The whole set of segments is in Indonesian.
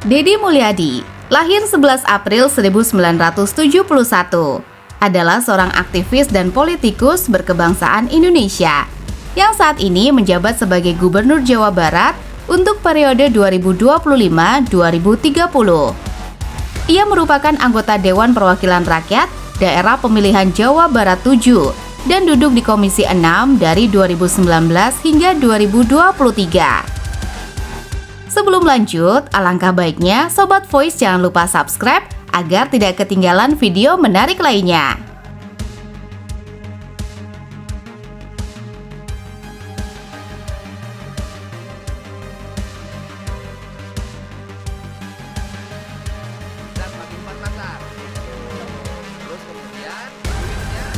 Deddy Mulyadi, lahir 11 April 1971, adalah seorang aktivis dan politikus berkebangsaan Indonesia yang saat ini menjabat sebagai Gubernur Jawa Barat untuk periode 2025-2030. Ia merupakan anggota Dewan Perwakilan Rakyat Daerah Pemilihan Jawa Barat 7 dan duduk di Komisi 6 dari 2019 hingga 2023. Sebelum lanjut, alangkah baiknya Sobat Voice jangan lupa subscribe agar tidak ketinggalan video menarik lainnya. Dan bagi 4 masa. Terus kemudian duitnya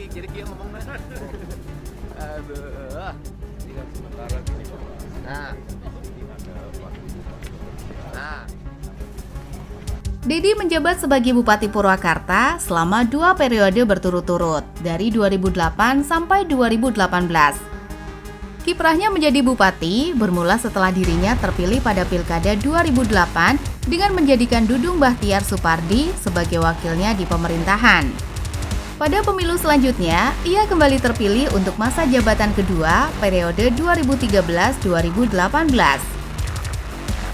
jadi dia ngomong aduh. Nah. Deddy menjabat sebagai Bupati Purwakarta selama 2 periode berturut-turut dari 2008 sampai 2018. Kiprahnya menjadi bupati bermula setelah dirinya terpilih pada Pilkada 2008 dengan menjadikan Dudung Bachtiar Soepardi sebagai wakilnya di pemerintahan. Pada pemilu selanjutnya, ia kembali terpilih untuk masa jabatan kedua periode 2013-2018.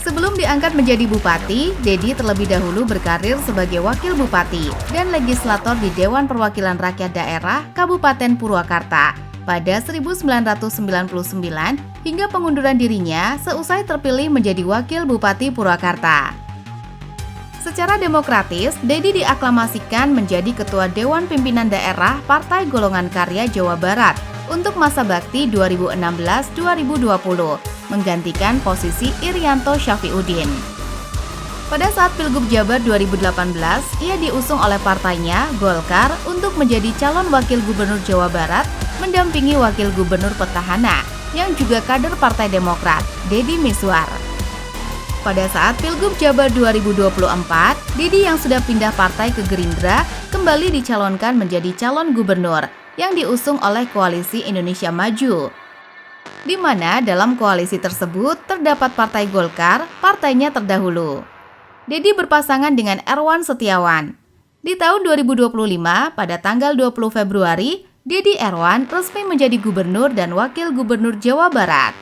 Sebelum diangkat menjadi bupati, Deddy terlebih dahulu berkarir sebagai wakil bupati dan legislator di Dewan Perwakilan Rakyat Daerah Kabupaten Purwakarta pada 1999 hingga pengunduran dirinya seusai terpilih menjadi wakil bupati Purwakarta. Secara demokratis, Deddy diaklamasikan menjadi Ketua Dewan Pimpinan Daerah Partai Golongan Karya Jawa Barat untuk masa bakti 2016-2020, menggantikan posisi Irianto Syafiuddin. Pada saat Pilgub Jabar 2018, ia diusung oleh partainya, Golkar, untuk menjadi calon wakil gubernur Jawa Barat, mendampingi wakil gubernur petahana, yang juga kader Partai Demokrat, Deddy Mizwar. Pada saat Pilgub Jabar 2024, Deddy yang sudah pindah partai ke Gerindra kembali dicalonkan menjadi calon gubernur yang diusung oleh Koalisi Indonesia Maju, di mana dalam koalisi tersebut terdapat Partai Golkar, partainya terdahulu. Deddy berpasangan dengan Erwan Setiawan. Di tahun 2025, pada tanggal 20 Februari, Deddy Erwan resmi menjadi gubernur dan wakil gubernur Jawa Barat.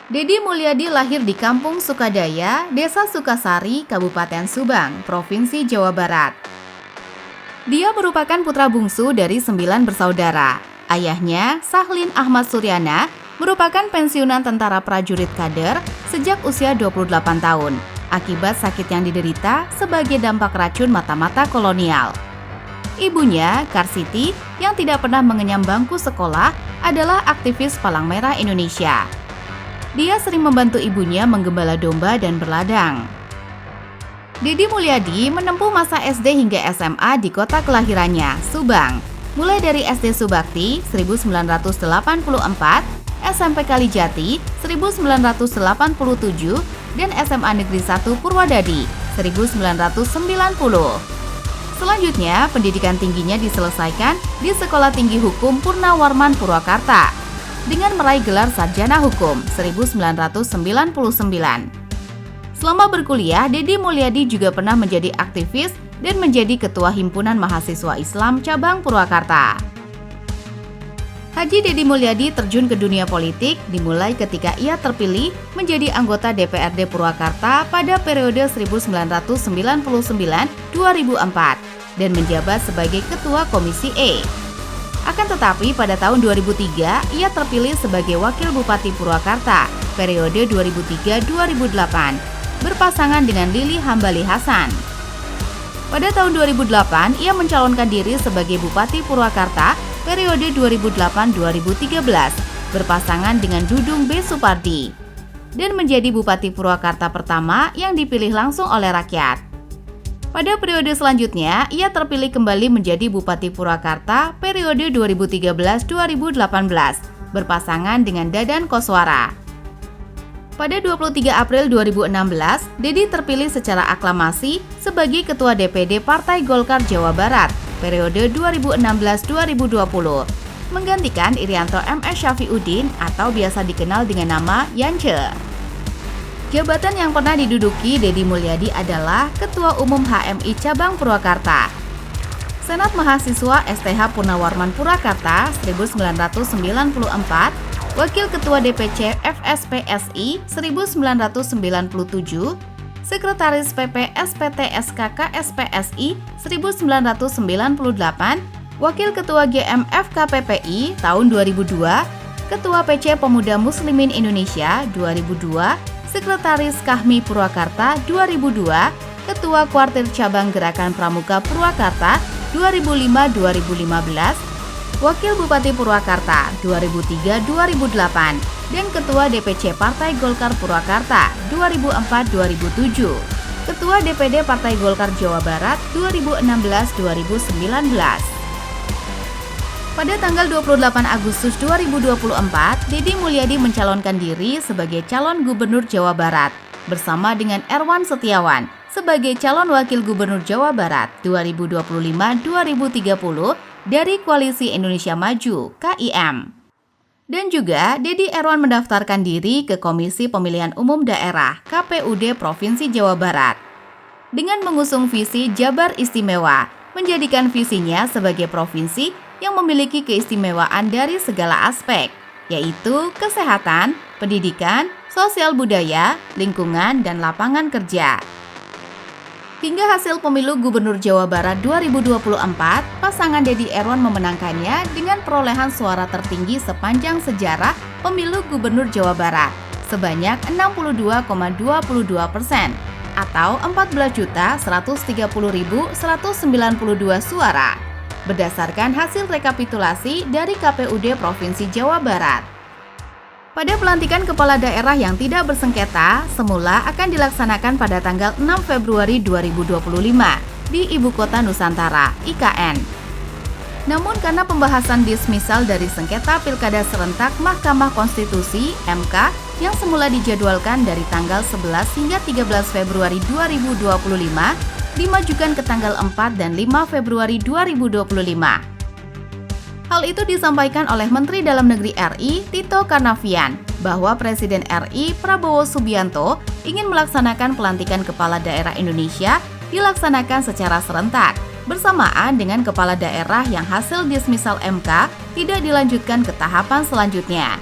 Deddy Mulyadi lahir di Kampung Sukadaya, Desa Sukasari, Kabupaten Subang, Provinsi Jawa Barat. Dia merupakan putra bungsu dari 9 bersaudara. Ayahnya, Sahlin Ahmad Suryana, merupakan pensiunan tentara prajurit kader sejak usia 28 tahun, akibat sakit yang diderita sebagai dampak racun mata-mata kolonial. Ibunya, Karsiti, yang tidak pernah mengenyam bangku sekolah, adalah aktivis Palang Merah Indonesia. Dia sering membantu ibunya menggembala domba dan berladang. Deddy Mulyadi menempuh masa SD hingga SMA di kota kelahirannya, Subang, mulai dari SD Subakti 1984, SMP Kalijati 1987, dan SMA Negeri 1 Purwadadi 1990. Selanjutnya, pendidikan tingginya diselesaikan di Sekolah Tinggi Hukum Purnawarman Purwakarta dengan meraih gelar Sarjana Hukum 1999. Selama berkuliah, Deddy Mulyadi juga pernah menjadi aktivis dan menjadi Ketua Himpunan Mahasiswa Islam Cabang Purwakarta. Haji Deddy Mulyadi terjun ke dunia politik dimulai ketika ia terpilih menjadi anggota DPRD Purwakarta pada periode 1999-2004 dan menjabat sebagai Ketua Komisi E. Akan tetapi pada tahun 2003 ia terpilih sebagai Wakil Bupati Purwakarta periode 2003-2008 berpasangan dengan Lili Hambali Hasan. Pada tahun 2008 ia mencalonkan diri sebagai Bupati Purwakarta periode 2008-2013 berpasangan dengan Dudung B. Soepardi dan menjadi Bupati Purwakarta pertama yang dipilih langsung oleh rakyat. Pada periode selanjutnya, ia terpilih kembali menjadi Bupati Purwakarta periode 2013-2018, berpasangan dengan Dadan Koswara. Pada 23 April 2016, Dedi terpilih secara aklamasi sebagai Ketua DPD Partai Golkar Jawa Barat periode 2016-2020, menggantikan Irianto MS Syafiuddin atau biasa dikenal dengan nama Yance. Jabatan yang pernah diduduki Dedi Mulyadi adalah Ketua Umum HMI Cabang Purwakarta, Senat Mahasiswa STH Purnawarman Purwakarta 1994, Wakil Ketua DPC FSPSI 1997, Sekretaris PP SPT SKK SPSI 1998, Wakil Ketua GMF KPPI tahun 2002, Ketua PC Pemuda Muslimin Indonesia 2002, Sekretaris Kahmi Purwakarta 2002, Ketua Kuartir Cabang Gerakan Pramuka Purwakarta 2005-2015, Wakil Bupati Purwakarta 2003-2008, dan Ketua DPC Partai Golkar Purwakarta 2004-2007, Ketua DPD Partai Golkar Jawa Barat 2016-2019. Pada tanggal 28 Agustus 2024, Dedi Mulyadi mencalonkan diri sebagai calon gubernur Jawa Barat bersama dengan Erwan Setiawan sebagai calon wakil gubernur Jawa Barat 2025-2030 dari Koalisi Indonesia Maju (KIM). Dan juga Dedi Erwan mendaftarkan diri ke Komisi Pemilihan Umum Daerah KPUD Provinsi Jawa Barat dengan mengusung visi Jabar Istimewa, menjadikan visinya sebagai provinsi yang memiliki keistimewaan dari segala aspek, yaitu kesehatan, pendidikan, sosial budaya, lingkungan, dan lapangan kerja. Hingga hasil pemilu Gubernur Jawa Barat 2024, pasangan Dedi Erwan memenangkannya dengan perolehan suara tertinggi sepanjang sejarah pemilu Gubernur Jawa Barat, sebanyak 62,22% atau 14.130.192 suara. Berdasarkan hasil rekapitulasi dari KPUD Provinsi Jawa Barat. Pada pelantikan kepala daerah yang tidak bersengketa, semula akan dilaksanakan pada tanggal 6 Februari 2025 di Ibu Kota Nusantara, IKN. Namun karena pembahasan dismisal dari sengketa Pilkada Serentak Mahkamah Konstitusi (MK) yang semula dijadwalkan dari tanggal 11 hingga 13 Februari 2025, dimajukan ke tanggal 4 dan 5 Februari 2025. Hal itu disampaikan oleh Menteri Dalam Negeri RI, Tito Karnavian, bahwa Presiden RI, Prabowo Subianto, ingin melaksanakan pelantikan kepala daerah Indonesia dilaksanakan secara serentak, bersamaan dengan kepala daerah yang hasil dismisal MK tidak dilanjutkan ke tahapan selanjutnya.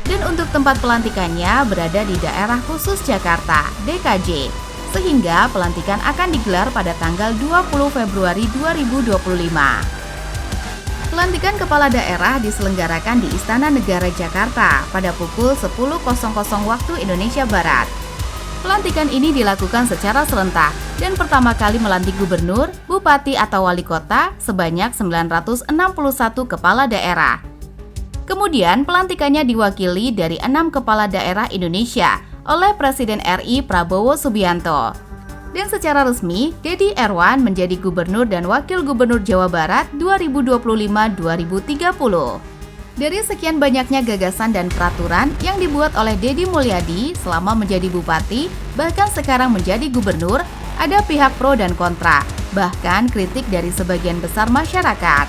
Dan untuk tempat pelantikannya berada di daerah khusus Jakarta, DKJ, sehingga pelantikan akan digelar pada tanggal 20 Februari 2025. Pelantikan kepala daerah diselenggarakan di Istana Negara Jakarta pada pukul 10.00 waktu Indonesia Barat. Pelantikan ini dilakukan secara serentak dan pertama kali melantik gubernur, bupati atau wali kota sebanyak 961 kepala daerah. Kemudian pelantikannya diwakili dari 6 kepala daerah Indonesia oleh Presiden RI Prabowo Subianto. Dan secara resmi, Dedi Erwan menjadi Gubernur dan Wakil Gubernur Jawa Barat 2025-2030. Dari sekian banyaknya gagasan dan peraturan yang dibuat oleh Dedi Mulyadi selama menjadi Bupati, bahkan sekarang menjadi Gubernur, ada pihak pro dan kontra, bahkan kritik dari sebagian besar masyarakat.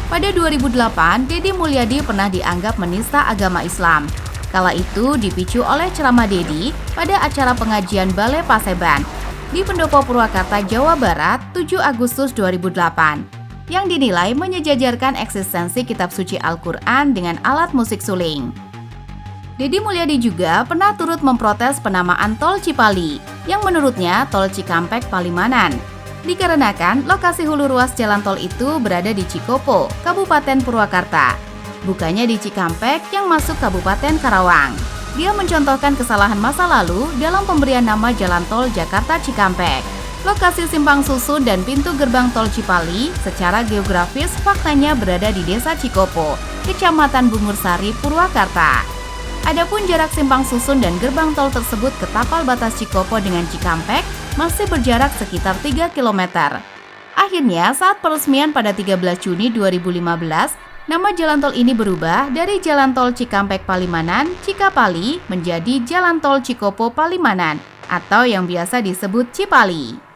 Pada 2008, Dedi Mulyadi pernah dianggap menista agama Islam. Kala itu dipicu oleh ceramah Dedi pada acara pengajian Balai Paseban di Pendopo Purwakarta, Jawa Barat, 7 Agustus 2008, yang dinilai menyejajarkan eksistensi kitab suci Al-Quran dengan alat musik suling. Dedi Mulyadi juga pernah turut memprotes penamaan Tol Cipali, yang menurutnya Tol Cikampek Palimanan, dikarenakan lokasi hulu ruas jalan tol itu berada di Cikopo, Kabupaten Purwakarta, bukannya di Cikampek yang masuk Kabupaten Karawang. Dia mencontohkan kesalahan masa lalu dalam pemberian nama jalan tol Jakarta Cikampek. Lokasi simpang susun dan pintu gerbang tol Cipali secara geografis faktanya berada di Desa Cikopo, Kecamatan Bungursari, Purwakarta. Adapun jarak simpang susun dan gerbang tol tersebut ke tapal batas Cikopo dengan Cikampek masih berjarak sekitar 3 km. Akhirnya, saat peresmian pada 13 Juni 2015, nama jalan tol ini berubah dari Jalan Tol Cikampek Palimanan, Cikapali, menjadi Jalan Tol Cikopo Palimanan, atau yang biasa disebut Cipali.